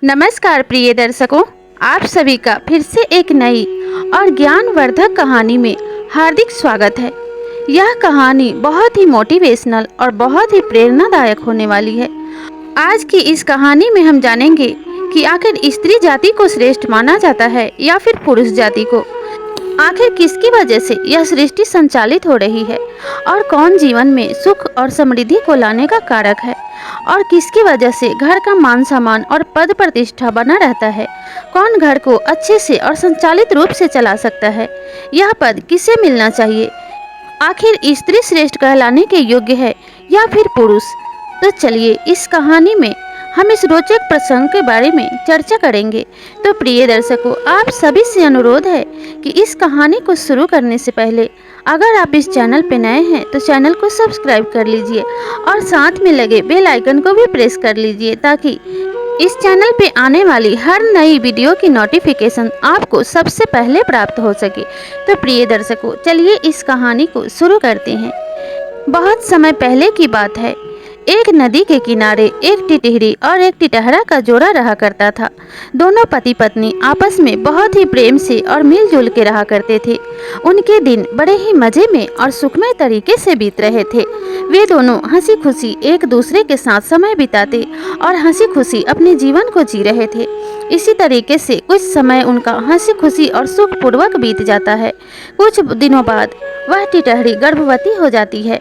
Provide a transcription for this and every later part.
नमस्कार प्रिय दर्शकों, आप सभी का फिर से एक नई और ज्ञानवर्धक कहानी में हार्दिक स्वागत है। यह कहानी बहुत ही मोटिवेशनल और बहुत ही प्रेरणादायक होने वाली है। आज की इस कहानी में हम जानेंगे कि आखिर स्त्री जाति को श्रेष्ठ माना जाता है या फिर पुरुष जाति को। आखिर किसकी वजह से यह सृष्टि संचालित हो रही है और कौन जीवन में सुख और समृद्धि को लाने का कारक है और किसकी वजह से घर का मान सम्मान और पद प्रतिष्ठा बना रहता है। कौन घर को अच्छे से और संचालित रूप से चला सकता है, यह पद किसे मिलना चाहिए। आखिर स्त्री श्रेष्ठ कहलाने के योग्य है या फिर पुरुष। तो चलिए इस कहानी में हम इस रोचक प्रसंग के बारे में चर्चा करेंगे। तो प्रिय दर्शकों, आप सभी से अनुरोध है कि इस कहानी को शुरू करने से पहले अगर आप इस चैनल पर नए हैं तो चैनल को सब्सक्राइब कर लीजिए और साथ में लगे बेल आइकन को भी प्रेस कर लीजिए ताकि इस चैनल पे आने वाली हर नई वीडियो की नोटिफिकेशन आपको सबसे पहले प्राप्त हो सके। तो प्रिय दर्शकों, चलिए इस कहानी को शुरू करते हैं। बहुत समय पहले की बात है। एक नदी के किनारे एक टिटहरी और एक टिटहरा का जोड़ा रहा करता था। दोनों पति पत्नी आपस में बहुत ही प्रेम से और मिलजुल के रहा करते थे। उनके दिन बड़े ही मजे में और सुखमय तरीके से बीत रहे थे। वे दोनों हंसी खुशी एक दूसरे के साथ समय बिताते और हंसी खुशी अपने जीवन को जी रहे थे। इसी तरीके से कुछ समय उनका हंसी खुशी और सुखपूर्वक बीत जाता है। कुछ दिनों बाद वह टिटहरी गर्भवती हो जाती है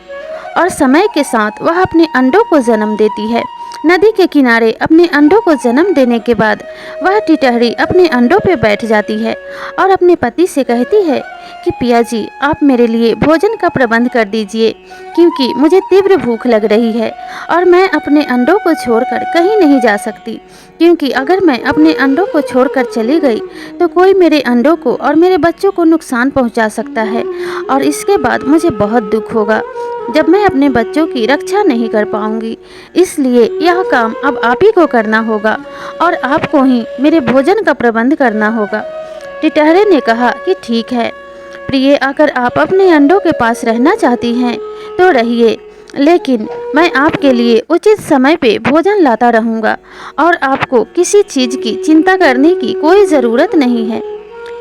और समय के साथ वह अपने अंडों को जन्म देती है। नदी के किनारे अपने अंडों को जन्म देने के बाद वह टिटहरी अपने अंडों पर बैठ जाती है और अपने पति से कहती है कि पिया जी, आप मेरे लिए भोजन का प्रबंध कर दीजिए क्योंकि मुझे तीव्र भूख लग रही है और मैं अपने अंडों को छोड़कर कहीं नहीं जा सकती, क्योंकि अगर मैं अपने अंडों को छोड़कर चली गई तो कोई मेरे अंडों को और मेरे बच्चों को नुकसान पहुंचा सकता है और इसके बाद मुझे बहुत दुख होगा जब मैं अपने बच्चों की रक्षा नहीं कर पाऊंगी। इसलिए यह काम अब आप ही को करना होगा और आपको ही मेरे भोजन का प्रबंध करना होगा। टिटहरे ने कहा कि ठीक है प्रिय, अगर आप अपने अंडों के पास रहना चाहती हैं तो रहिए, लेकिन मैं आपके लिए उचित समय पे भोजन लाता रहूँगा और आपको किसी चीज़ की चिंता करने की कोई ज़रूरत नहीं है।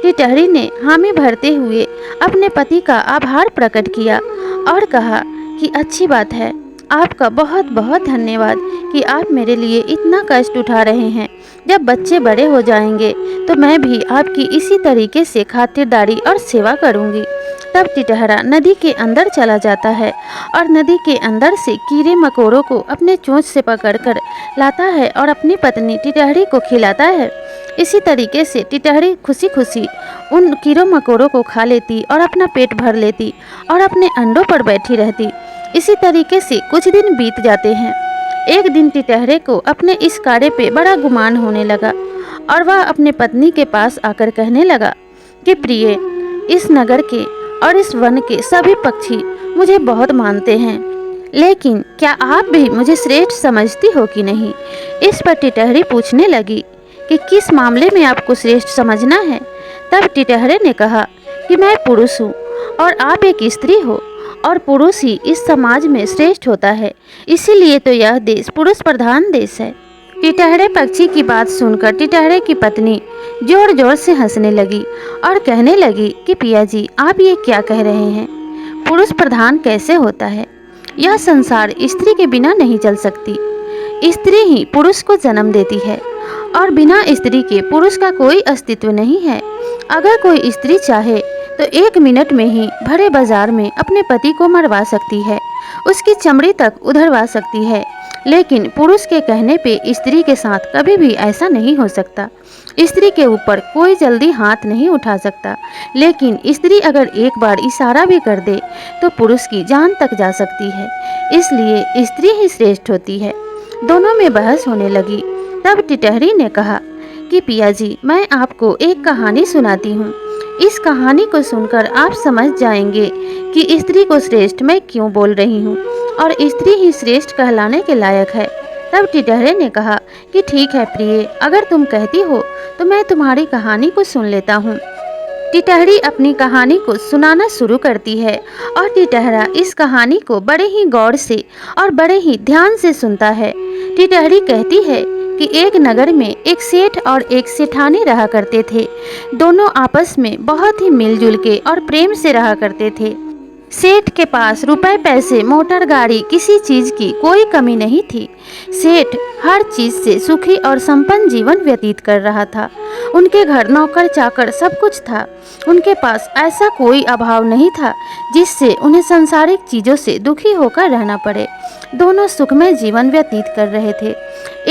टिटहरी ने हामी भरते हुए अपने पति का आभार प्रकट किया और कहा कि अच्छी बात है, आपका बहुत बहुत धन्यवाद कि आप मेरे लिए इतना कष्ट उठा रहे हैं। जब बच्चे बड़े हो जाएंगे तो मैं भी आपकी इसी तरीके से खातिरदारी और सेवा करूंगी। तब टिटहरा नदी के अंदर चला जाता है और नदी के अंदर से कीड़े मकोड़ों को अपने चोंच से पकड़कर लाता है और अपनी पत्नी टिटहरी को खिलाता है। इसी तरीके से टिटहरी खुशी खुशी उन कीड़ों मकोड़ों को खा लेती और अपना पेट भर लेती और अपने अंडों पर बैठी रहती। इसी तरीके से कुछ दिन बीत जाते हैं। एक दिन टिटहरे को अपने इस कार्य पे बड़ा गुमान होने लगा और वह अपने पत्नी के पास आकर कहने लगा कि प्रिय, इस नगर के और इस वन के सभी पक्षी मुझे बहुत मानते हैं, लेकिन क्या आप भी मुझे श्रेष्ठ समझती हो कि नहीं। इस पर टिटहरी पूछने लगी कि किस मामले में आपको श्रेष्ठ समझना है। तब टिटहरे ने कहा कि मैं पुरुष हूँ और आप एक स्त्री हो और पुरुष ही इस समाज में श्रेष्ठ होता है, इसीलिए तो यह देश पुरुष प्रधान देश है। टिटहरे पक्षी की बात सुनकर टिटहरे की पत्नी जोर जोर से हंसने लगी और कहने लगी कि पिया जी, आप ये क्या कह रहे हैं, पुरुष प्रधान कैसे होता है। यह संसार स्त्री के बिना नहीं चल सकती। स्त्री ही पुरुष को जन्म देती है और बिना स्त्री के पुरुष का कोई अस्तित्व नहीं है। अगर कोई स्त्री चाहे तो 1 मिनट में ही भरे बाजार में अपने पति को मरवा सकती है, उसकी चमड़ी तक उधरवा सकती है, लेकिन पुरुष के कहने पे स्त्री के साथ कभी भी ऐसा नहीं हो सकता। स्त्री के ऊपर कोई जल्दी हाथ नहीं उठा सकता, लेकिन स्त्री अगर एक बार इशारा भी कर दे तो पुरुष की जान तक जा सकती है। इसलिए स्त्री ही श्रेष्ठ होती है। दोनों में बहस होने लगी। तब टिटहरी ने कहा कि पिया जी, मैं आपको एक कहानी सुनाती हूँ। इस कहानी को सुनकर आप समझ जाएंगे कि स्त्री को श्रेष्ठ मैं क्यों बोल रही हूँ और स्त्री ही श्रेष्ठ कहलाने के लायक है। तब टिटहरे ने कहा कि ठीक है प्रिय, अगर तुम कहती हो तो मैं तुम्हारी कहानी को सुन लेता हूँ। टिटहरी अपनी कहानी को सुनाना शुरू करती है और टिटहरा इस कहानी को बड़े ही गौर से और बड़े ही ध्यान से सुनता है। टिटहरी कहती है कि एक नगर में एक सेठ और एक सेठानी रहा करते थे। दोनों आपस में बहुत ही मिलजुल के और प्रेम से रहा करते थे। सेठ के पास रुपए पैसे मोटर गाड़ी किसी चीज की कोई कमी नहीं थी। सेठ हर चीज से सुखी और संपन्न जीवन व्यतीत कर रहा था। उनके घर नौकर चाकर सब कुछ था। उनके पास ऐसा कोई अभाव नहीं था जिससे उन्हें सांसारिक चीजों से दुखी होकर रहना पड़े। दोनों सुखमय जीवन व्यतीत कर रहे थे।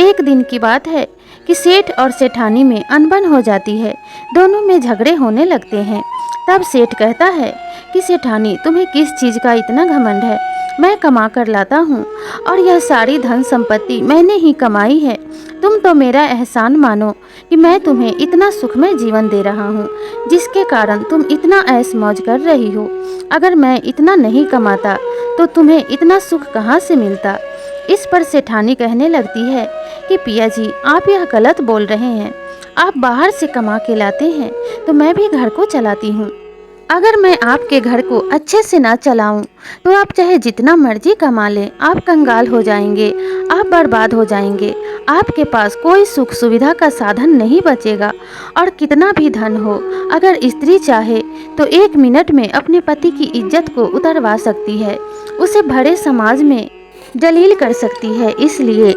एक दिन की बात है कि सेठ और सेठानी में अनबन हो जाती है। दोनों में झगड़े होने लगते हैं। तब सेठ कहता है कि सेठानी, तुम्हें किस चीज़ का इतना घमंड है? मैं कमा कर लाता हूँ और यह सारी धन संपत्ति मैंने ही कमाई है। तुम तो मेरा एहसान मानो कि मैं तुम्हें इतना सुखमय जीवन दे रहा हूँ जिसके कारण तुम इतना ऐश मौज कर रही हो। अगर मैं इतना नहीं कमाता तो तुम्हें इतना सुख कहाँ से मिलता? इस पर सेठानी कहने लगती है कि पिया जी, आप यह गलत बोल रहे हैं। आप बाहर से कमा के लाते हैं तो मैं भी घर को चलाती हूँ। अगर मैं आपके घर को अच्छे से ना चलाऊं तो आप चाहे जितना मर्जी कमा लें, आप कंगाल हो जाएंगे, आप बर्बाद हो जाएंगे। आपके पास कोई सुख सुविधा का साधन नहीं बचेगा। और कितना भी धन हो, अगर स्त्री चाहे तो 1 मिनट में अपने पति की इज्जत को उतरवा सकती है, उसे बड़े समाज में जलील कर सकती है। इसलिए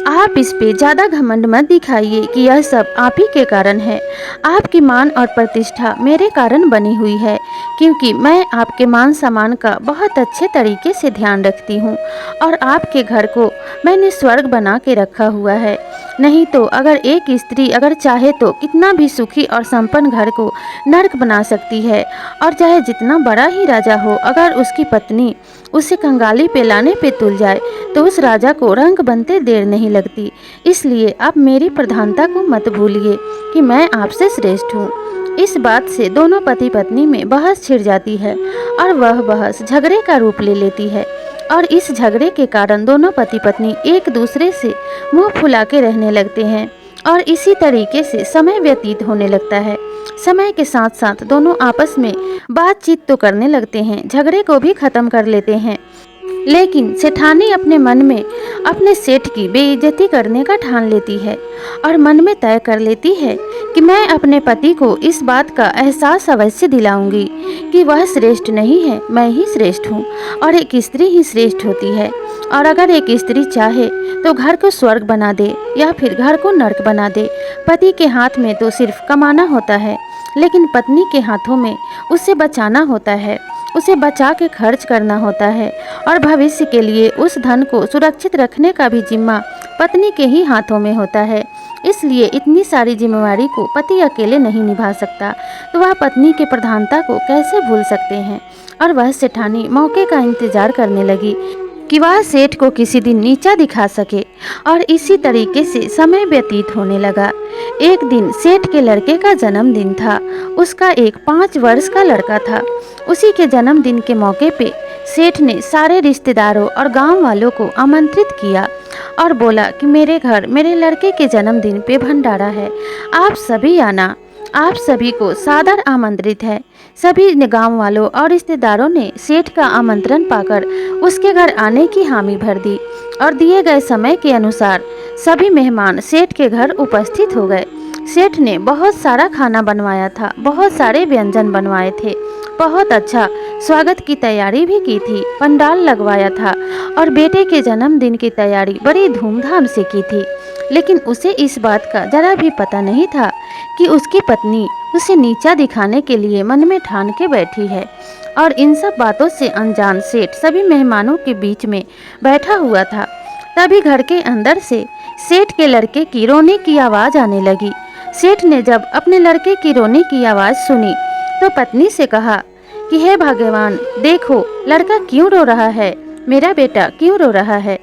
आप इस पे ज़्यादा घमंड मत दिखाइए कि यह सब आप ही के कारण है। आपकी मान और प्रतिष्ठा मेरे कारण बनी हुई है, क्योंकि मैं आपके मान सम्मान का बहुत अच्छे तरीके से ध्यान रखती हूँ और आपके घर को मैंने स्वर्ग बना के रखा हुआ है। नहीं तो अगर एक स्त्री अगर चाहे तो कितना भी सुखी और संपन्न घर को नर्क बना सकती है। और चाहे जितना बड़ा ही राजा हो, अगर उसकी पत्नी उसे कंगाली पे लाने पे तुल जाए तो उस राजा को रंग बनते देर नहीं लगती। इसलिए आप मेरी प्रधानता को मत भूलिए कि मैं आपसे श्रेष्ठ हूँ। इस बात से दोनों पति पत्नी में बहस छिड़ जाती है और वह बहस झगड़े का रूप ले लेती है। और इस झगड़े के कारण दोनों पति पत्नी एक दूसरे से मुंह फुला के रहने लगते हैं और इसी तरीके से समय व्यतीत होने लगता है। समय के साथ साथ दोनों आपस में बातचीत तो करने लगते हैं, झगड़े को भी खत्म कर लेते हैं। लेकिन सेठानी अपने मन में अपने सेठ की बेइज्जती करने का ठान लेती है और मन में तय कर लेती है कि मैं अपने पति को इस बात का एहसास अवश्य दिलाऊंगी कि वह श्रेष्ठ नहीं है, मैं ही श्रेष्ठ हूँ और एक स्त्री ही श्रेष्ठ होती है। और अगर एक स्त्री चाहे तो घर को स्वर्ग बना दे या फिर घर को नर्क बना दे। पति के हाथ में तो सिर्फ कमाना होता है, लेकिन पत्नी के हाथों में उसे बचाना होता है, उसे बचा के खर्च करना होता है और भविष्य के लिए उस धन को सुरक्षित रखने का भी जिम्मा पत्नी के ही हाथों में होता है। इसलिए इतनी सारी जिम्मेवारी को पति अकेले नहीं निभा सकता, तो वह पत्नी के प्रधानता को कैसे भूल सकते हैं। और वह सेठानी मौके का इंतजार करने लगी कि वह सेठ को किसी दिन नीचा दिखा सके और इसी तरीके से समय व्यतीत होने लगा। एक दिन सेठ के लड़के का जन्मदिन था। उसका एक 5 वर्ष का लड़का था। उसी के जन्मदिन के मौके पे सेठ ने सारे रिश्तेदारों और गांव वालों को आमंत्रित किया और बोला कि मेरे घर मेरे लड़के के जन्मदिन पे भंडारा है, आप सभी आना। आप सभी को सादर आमंत्रित है। सभी गांव वालों और रिश्तेदारों ने सेठ का आमंत्रण पाकर उसके घर आने की हामी भर दी और दिए गए समय के अनुसार सभी मेहमान सेठ के घर उपस्थित हो गए। सेठ ने बहुत सारा खाना बनवाया था, बहुत सारे व्यंजन बनवाए थे, बहुत अच्छा स्वागत की तैयारी भी की थी, पंडाल लगवाया था और बेटे के जन्मदिन की तैयारी बड़ी धूमधाम से की थी। लेकिन उसे इस बात का जरा भी पता नहीं था कि उसकी पत्नी उसे नीचा दिखाने के लिए मन में ठान के बैठी है। और इन सब बातों से अनजान सेठ सभी मेहमानों के बीच में बैठा हुआ था। तभी घर के अंदर से सेठ के लड़के की रोने की आवाज़ आने लगी। सेठ ने जब अपने लड़के की रोने की आवाज़ सुनी तो पत्नी से कहा कि हे भगवान, देखो लड़का क्यों रो रहा है, मेरा बेटा क्यों रो रहा है।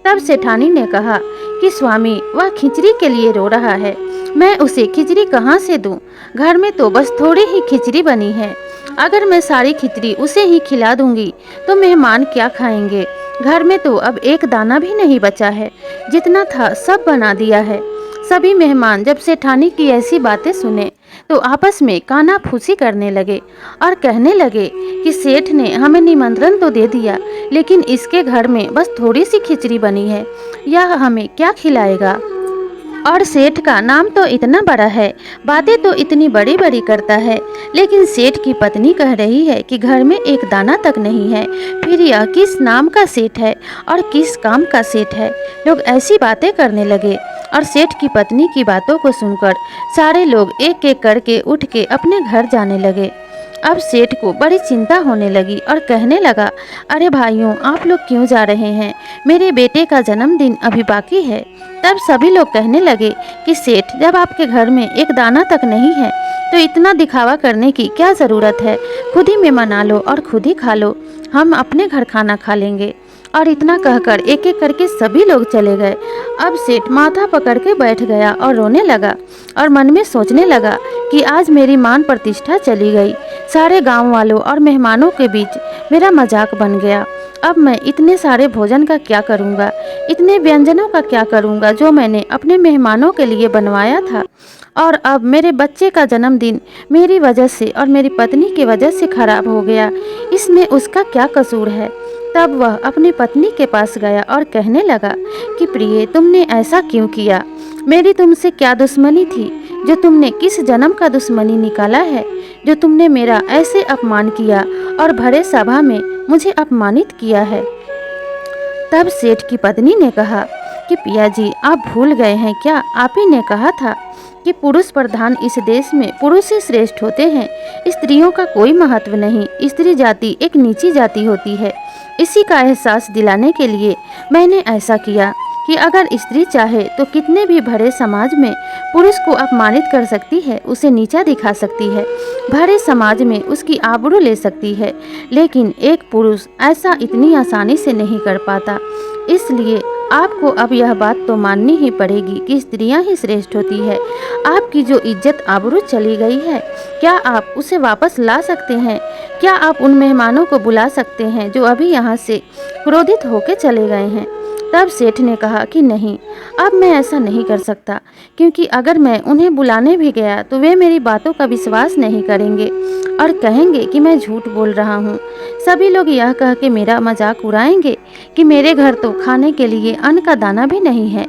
तब सेठानी ने कहा कि स्वामी, वह खिचड़ी के लिए रो रहा है, मैं उसे खिचड़ी कहाँ से दूं? घर में तो बस थोड़ी ही खिचड़ी बनी है। अगर मैं सारी खिचड़ी उसे ही खिला दूंगी तो मेहमान क्या खाएंगे? घर में तो अब एक दाना भी नहीं बचा है, जितना था सब बना दिया है। सभी मेहमान जब सेठानी की ऐसी बातें सुने तो आपस में कानाफूसी करने लगे और कहने लगे कि सेठ ने हमें निमंत्रण तो दे दिया, लेकिन इसके घर में बस थोड़ी सी खिचड़ी बनी है, यह हमें क्या खिलाएगा। और सेठ का नाम तो इतना बड़ा है, बातें तो इतनी बड़ी बड़ी करता है, लेकिन सेठ की पत्नी कह रही है कि घर में एक दाना तक नहीं है। फिर यह किस नाम का सेठ है और किस काम का सेठ है? लोग ऐसी बातें करने लगे और सेठ की पत्नी की बातों को सुनकर सारे लोग एक एक करके उठ के अपने घर जाने लगे। अब सेठ को बड़ी चिंता होने लगी और कहने लगा, अरे भाइयों, आप लोग क्यों जा रहे हैं? मेरे बेटे का जन्मदिन अभी बाकी है। तब सभी लोग कहने लगे कि सेठ, जब आपके घर में एक दाना तक नहीं है तो इतना दिखावा करने की क्या ज़रूरत है? खुद ही में मना लो और खुद ही खा लो, हम अपने घर खाना खा लेंगे। और इतना कहकर एक एक करके सभी लोग चले गए। अब सेठ माथा पकड़ के बैठ गया और रोने लगा और मन में सोचने लगा कि आज मेरी मान प्रतिष्ठा चली गई, सारे गांव वालों और मेहमानों के बीच मेरा मजाक बन गया। अब मैं इतने सारे भोजन का क्या करूंगा, इतने व्यंजनों का क्या करूंगा जो मैंने अपने मेहमानों के लिए बनवाया था। और अब मेरे बच्चे का जन्मदिन मेरी वजह से और मेरी पत्नी की वजह से खराब हो गया, इसमें उसका क्या कसूर है? तब वह अपनी पत्नी के पास गया और कहने लगा कि प्रिय, तुमने ऐसा क्यों किया? मेरी तुमसे क्या दुश्मनी थी जो तुमने किस जन्म का दुश्मनी निकाला है, जो तुमने मेरा ऐसे अपमान किया और भरे सभा में मुझे अपमानित किया है। तब सेठ की पत्नी ने कहा कि पिया जी, आप भूल गए हैं क्या? आप ही ने कहा था कि पुरुष प्रधान इस देश में पुरुष ही श्रेष्ठ होते हैं, स्त्रियों का कोई महत्व नहीं, स्त्री जाति एक नीची जाति होती है। इसी का एहसास दिलाने के लिए मैंने ऐसा किया कि अगर स्त्री चाहे तो कितने भी भरे समाज में पुरुष को अपमानित कर सकती है, उसे नीचा दिखा सकती है, भरे समाज में उसकी आबरू ले सकती है, लेकिन एक पुरुष ऐसा इतनी आसानी से नहीं कर पाता। इसलिए आपको अब यह बात तो माननी ही पड़ेगी कि स्त्रियां ही श्रेष्ठ होती है। आपकी जो इज्जत आबरू चली गई है, क्या आप उसे वापस ला सकते हैं? क्या आप उन मेहमानों को बुला सकते हैं जो अभी यहाँ से क्रोधित होकर चले गए हैं? तब सेठ ने कहा कि नहीं, अब मैं ऐसा नहीं कर सकता, क्योंकि अगर मैं उन्हें बुलाने भी गया तो वे मेरी बातों का विश्वास नहीं करेंगे और कहेंगे कि मैं झूठ बोल रहा हूँ। सभी लोग यह कह के मेरा मजाक उड़ाएंगे कि मेरे घर तो खाने के लिए अन्न का दाना भी नहीं है।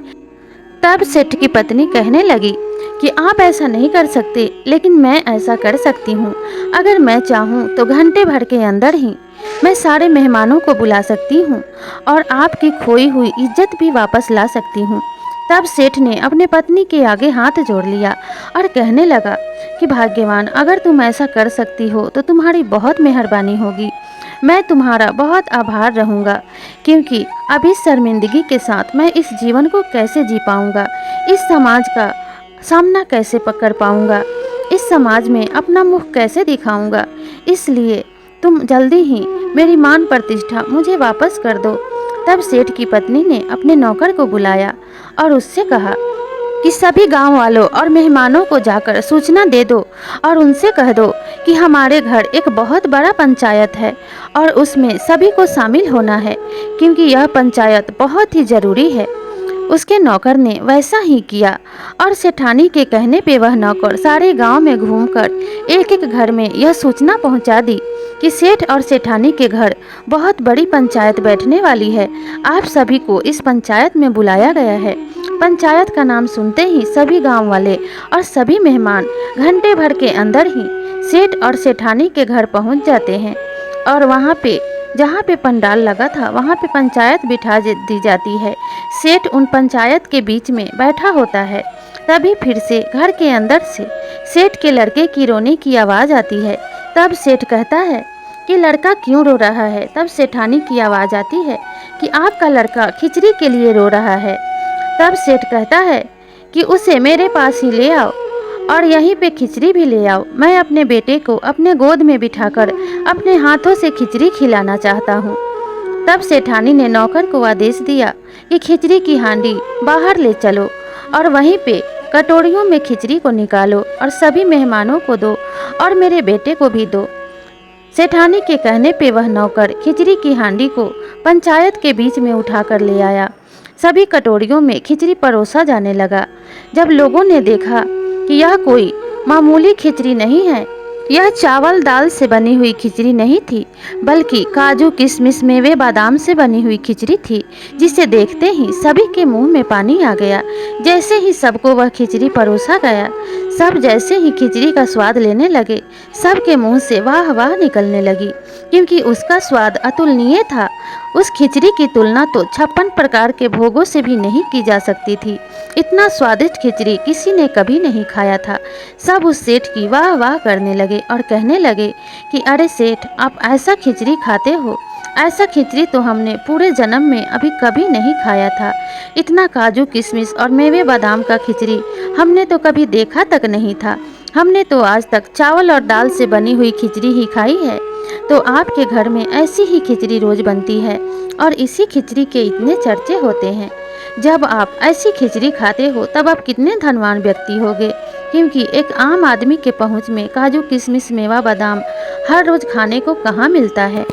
तब सेठ की पत्नी कहने लगी कि आप ऐसा नहीं कर सकते, लेकिन मैं ऐसा कर सकती हूँ। अगर मैं चाहूँ तो घंटे भर के अंदर ही मैं सारे मेहमानों को बुला सकती हूँ और आपकी खोई हुई इज्जत भी वापस ला सकती हूँ। तब सेठ ने अपने पत्नी के आगे हाथ जोड़ लिया और कहने लगा कि भाग्यवान, अगर तुम ऐसा कर सकती हो तो तुम्हारी बहुत मेहरबानी होगी, मैं तुम्हारा बहुत आभार रहूँगा, क्योंकि अब इस शर्मिंदगी के साथ मैं इस जीवन को कैसे जी पाऊँगा, इस समाज का सामना कैसे कर पाऊँगा, इस समाज में अपना मुख कैसे दिखाऊँगा। इसलिए तुम जल्दी ही मेरी मान प्रतिष्ठा मुझे वापस कर दो। तब सेठ की पत्नी ने अपने नौकर को बुलाया और उससे कहा कि सभी गांव वालों और मेहमानों को जाकर सूचना दे दो और उनसे कह दो कि हमारे घर एक बहुत बड़ा पंचायत है और उसमें सभी को शामिल होना है, क्योंकि यह पंचायत बहुत ही ज़रूरी है। उसके नौकर ने वैसा ही किया और सेठानी के कहने पे वह नौकर सारे गांव में घूमकर एक एक घर में यह सूचना पहुंचा दी कि सेठ और सेठानी के घर बहुत बड़ी पंचायत बैठने वाली है। आप सभी को इस पंचायत में बुलाया गया है। पंचायत का नाम सुनते ही सभी गांव वाले और सभी मेहमान घंटे भर के अंदर ही सेठ और सेठानी के घर पहुंच जाते हैं और वहां पे जहाँ पे पंडाल लगा था वहाँ पे पंचायत बिठा दी जाती है। सेठ उन पंचायत के बीच में बैठा होता है। तभी फिर से घर के अंदर से सेठ के लड़के की रोने की आवाज़ आती है। तब सेठ कहता है कि लड़का क्यों रो रहा है? तब सेठानी की आवाज़ आती है कि आपका लड़का खिचड़ी के लिए रो रहा है। तब सेठ कहता है कि उसे मेरे पास ही ले आओ और यहीं पे खिचड़ी भी ले आओ। मैं अपने बेटे को अपने गोद में बिठाकर अपने हाथों से खिचड़ी खिलाना चाहता हूँ। तब सेठानी ने नौकर को आदेश दिया कि खिचड़ी की हांडी बाहर ले चलो और वहीं पे कटोरियों में खिचड़ी को निकालो और सभी मेहमानों को दो और मेरे बेटे को भी दो। सेठानी के कहने पे वह नौकर खिचड़ी की हांडी को पंचायत के बीच में उठाकर ले आया। सभी कटोरियों में खिचड़ी परोसा जाने लगा। जब लोगों ने देखा कि यह कोई मामूली खिचड़ी नहीं है, यह चावल दाल से बनी हुई खिचड़ी नहीं थी, बल्कि काजू किशमिश मेवे बादाम से बनी हुई खिचड़ी थी, जिसे देखते ही सभी के मुंह में पानी आ गया। जैसे ही सबको वह खिचड़ी परोसा गया, सब जैसे ही खिचड़ी का स्वाद लेने लगे, सबके मुंह से वाह वाह निकलने लगी, क्योंकि उसका स्वाद अतुलनीय था। उस खिचड़ी की तुलना तो 56 प्रकार के भोगों से भी नहीं की जा सकती थी। इतना स्वादिष्ट खिचड़ी किसी ने कभी नहीं खाया था। सब उस सेठ की वाह वाह करने लगे और कहने लगे कि अरे सेठ, आप ऐसा खिचड़ी खाते हो? ऐसा खिचड़ी तो हमने पूरे जन्म में अभी कभी नहीं खाया था। इतना काजू किशमिश और मेवे बादाम का खिचड़ी हमने तो कभी देखा तक नहीं था। हमने तो आज तक चावल और दाल से बनी हुई खिचड़ी ही खाई है। तो आपके घर में ऐसी ही खिचड़ी रोज बनती है और इसी खिचड़ी के इतने चर्चे होते हैं। जब आप ऐसी खिचड़ी खाते हो तब आप कितने धनवान व्यक्ति होगे, क्योंकि एक आम आदमी के पहुंच में काजू किशमिश मेवा बादाम हर रोज खाने को कहाँ मिलता है।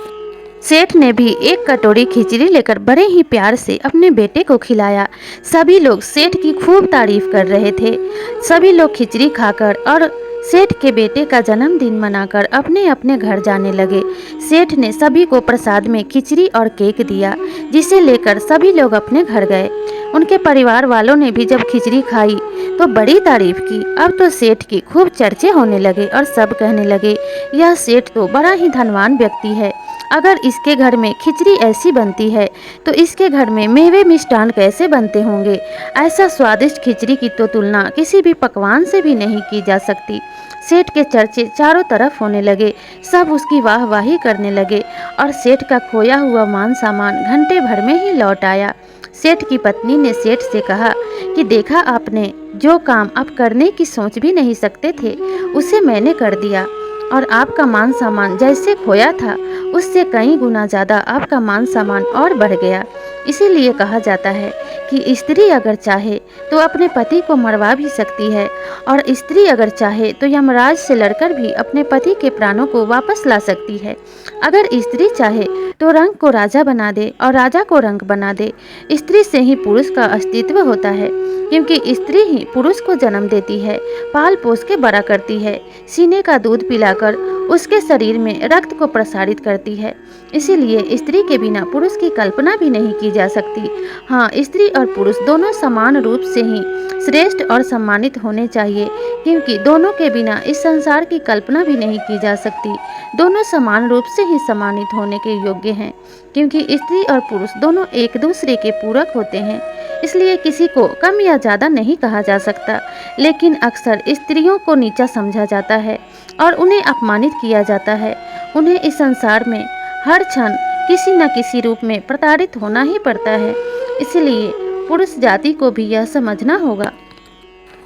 सेठ ने भी एक कटोरी खिचड़ी लेकर बड़े ही प्यार से अपने बेटे को खिलाया। सभी लोग सेठ की खूब तारीफ कर रहे थे। सभी लोग खिचड़ी खाकर और सेठ के बेटे का जन्मदिन मनाकर अपने अपने घर जाने लगे। सेठ ने सभी को प्रसाद में खिचड़ी और केक दिया, जिसे लेकर सभी लोग अपने घर गए। उनके परिवार वालों ने भी जब खिचड़ी खाई तो बड़ी तारीफ की। अब तो सेठ की खूब चर्चे होने लगे और सब कहने लगे, यह सेठ तो बड़ा ही धनवान व्यक्ति है। अगर इसके घर में खिचड़ी ऐसी बनती है तो इसके घर में मेवे मिष्ठान कैसे बनते होंगे। ऐसा स्वादिष्ट खिचड़ी की तो तुलना किसी भी पकवान से भी नहीं की जा सकती। सेठ के चर्चे चारों तरफ होने लगे। सब उसकी वाहवाही करने लगे और सेठ का खोया हुआ मान सामान घंटे भर में ही लौट आया। सेठ की पत्नी ने सेठ से कहा कि देखा आपने, जो काम आप करने की सोच भी नहीं सकते थे उसे मैंने कर दिया, और आपका मान सामान जैसे खोया था उससे कई गुना ज़्यादा आपका मान सामान और बढ़ गया। इसीलिए कहा जाता है कि स्त्री अगर चाहे तो अपने पति को मरवा भी सकती है, और स्त्री अगर चाहे तो यमराज से लड़कर भी अपने पति के प्राणों को वापस ला सकती है। अगर स्त्री चाहे तो रंग को राजा बना दे और राजा को रंग बना दे। स्त्री से ही पुरुष का अस्तित्व होता है, क्योंकि स्त्री ही पुरुष को जन्म देती है, पाल पोस के बड़ा करती है, सीने का दूध पिलाकर उसके शरीर में रक्त को प्रसारित करती है। इसीलिए स्त्री के बिना पुरुष की कल्पना भी नहीं की जा सकती। हाँ, स्त्री और पुरुष दोनों समान रूप से ही श्रेष्ठ और सम्मानित होने चाहिए, क्योंकि दोनों के बिना इस संसार की कल्पना भी नहीं की जा सकती। दोनों समान रूप से ही सम्मानित होने के योग्य हैं, क्योंकि स्त्री और पुरुष दोनों एक दूसरे के पूरक होते हैं। इसलिए किसी को कम या ज़्यादा नहीं कहा जा सकता, लेकिन अक्सर स्त्रियों को नीचा समझा जाता है और उन्हें अपमानित किया जाता है। उन्हें इस संसार में हर क्षण किसी न किसी रूप में प्रताड़ित होना ही पड़ता है। इसलिए पुरुष जाति को भी यह समझना होगा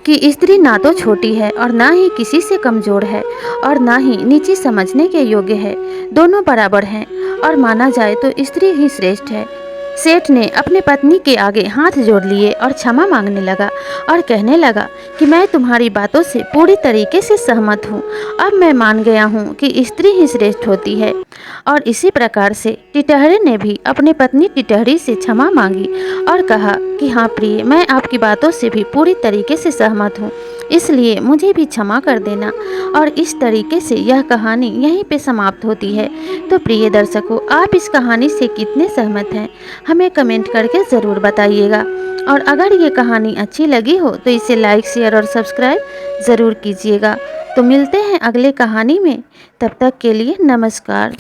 कि स्त्री ना तो छोटी है और ना ही किसी से कमज़ोर है और ना ही नीची समझने के योग्य है। दोनों बराबर हैं और माना जाए तो स्त्री ही श्रेष्ठ है। सेठ ने अपने पत्नी के आगे हाथ जोड़ लिए और क्षमा मांगने लगा और कहने लगा कि मैं तुम्हारी बातों से पूरी तरीके से सहमत हूँ। अब मैं मान गया हूँ कि स्त्री ही श्रेष्ठ होती है। और इसी प्रकार से टिटहरे ने भी अपनी पत्नी टिटहरी से क्षमा मांगी और कहा कि हाँ प्रिय, मैं आपकी बातों से भी पूरी तरीके से सहमत हूँ, इसलिए मुझे भी क्षमा कर देना। और इस तरीके से यह कहानी यहीं पे समाप्त होती है। तो प्रिय दर्शकों, आप इस कहानी से कितने सहमत हैं हमें कमेंट करके ज़रूर बताइएगा। और अगर ये कहानी अच्छी लगी हो तो इसे लाइक, शेयर और सब्सक्राइब ज़रूर कीजिएगा। तो मिलते हैं अगले कहानी में, तब तक के लिए नमस्कार।